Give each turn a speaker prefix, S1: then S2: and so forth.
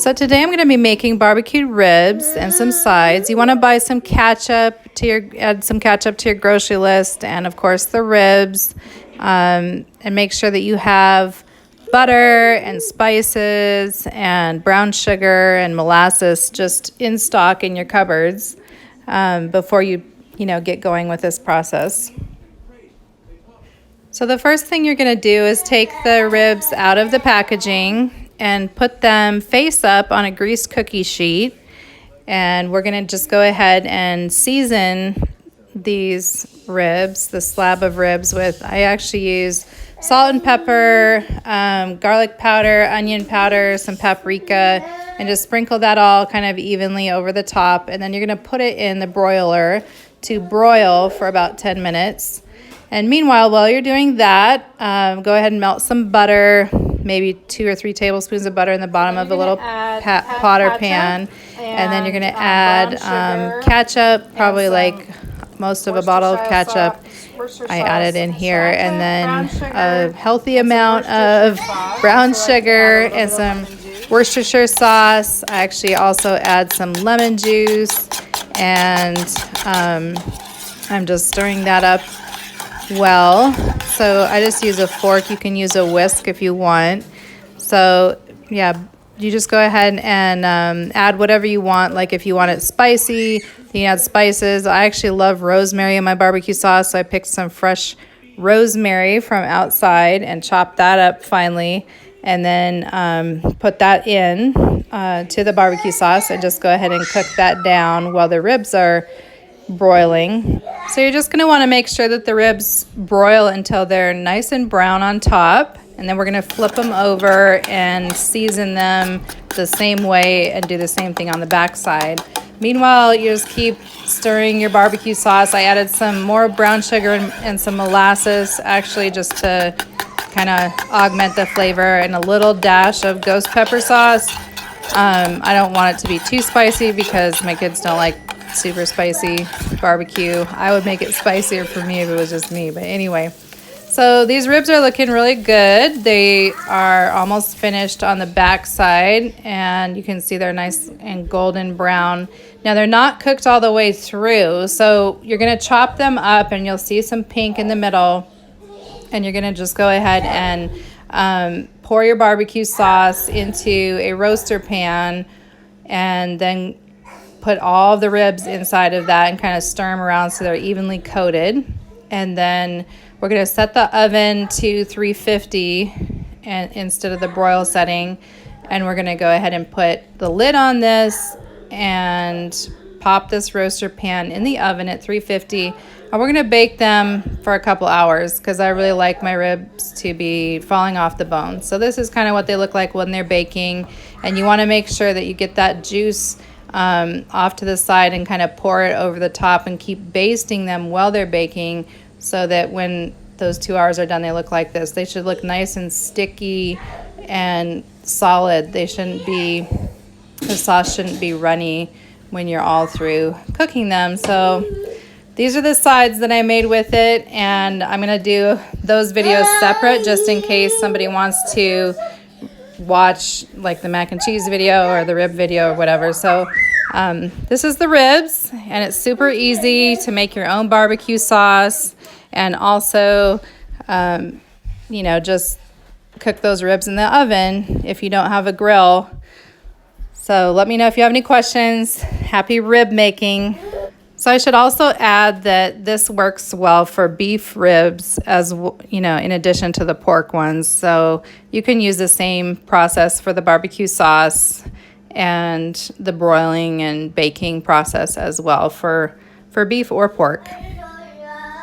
S1: So today I'm going to be making barbecued ribs and some sides. You want to buy some ketchup add some ketchup to your grocery list, and of course the ribs, and make sure that you have butter and spices and brown sugar and molasses just in stock in your cupboards before you get going with this process. So the first thing you're going to do is take the ribs out of the packaging and put them face up on a greased cookie sheet. And we're going to just go ahead and season these ribs, the slab of ribs, with, I actually use salt and pepper, garlic powder, onion powder, some paprika, and just sprinkle that all kind of evenly over the top. And then you're going to put it in the broiler to broil for about 10 minutes. And meanwhile, while you're doing that, go ahead and melt some butter, maybe 2 or 3 tablespoons of butter in the bottom of a little pot or pan. And then you're going to add ketchup, probably like most of a bottle of ketchup. I added in here. And then a healthy amount of brown sugar and some Worcestershire sauce. I actually also add some lemon juice. And I'm just stirring that up well. So I just use a fork. You can use a whisk if you want. So yeah, you just go ahead and add whatever you want. Like if you want it spicy, you can add spices. I actually love rosemary in my barbecue sauce, so I picked some fresh rosemary from outside and chopped that up finely, and then put that in to the barbecue sauce, and just go ahead and cook that down while the ribs are broiling. So you're just going to want to make sure that the ribs broil until they're nice and brown on top, and then we're going to flip them over and season them the same way and do the same thing on the back side. Meanwhile, you just keep stirring your barbecue sauce. I added some more brown sugar and some molasses, actually, just to kind of augment the flavor, and a little dash of ghost pepper sauce. I don't want it to be too spicy because my kids don't like super spicy barbecue. I would make it spicier for me if it was just me, but anyway. So these ribs are looking really good. They are almost finished on the back side, and you can see they're nice and golden brown. Now they're not cooked all the way through, so you're going to chop them up and you'll see some pink in the middle, and you're going to just go ahead and pour your barbecue sauce into a roaster pan, and then put all the ribs inside of that and kind of stir them around so they're evenly coated. And then we're going to set the oven to 350 instead of the broil setting. And we're going to go ahead and put the lid on this and pop this roaster pan in the oven at 350. And we're going to bake them for a couple hours because I really like my ribs to be falling off the bone. So this is kind of what they look like when they're baking. And you want to make sure that you get that juice off to the side and kind of pour it over the top, and keep basting them while they're baking, so that when those 2 hours are done, they look like this. They should look nice and sticky and solid. The sauce shouldn't be runny when you're all through cooking them. So these are the sides that I made with it, and I'm going to do those videos separate just in case somebody wants to watch like the mac and cheese video or the rib video or whatever. So this is the ribs, and it's super easy to make your own barbecue sauce, and also just cook those ribs in the oven if you don't have a grill. So let me know if you have any questions. Happy rib making. So I should also add that this works well for beef ribs as in addition to the pork ones. So you can use the same process for the barbecue sauce and the broiling and baking process as well for beef or pork.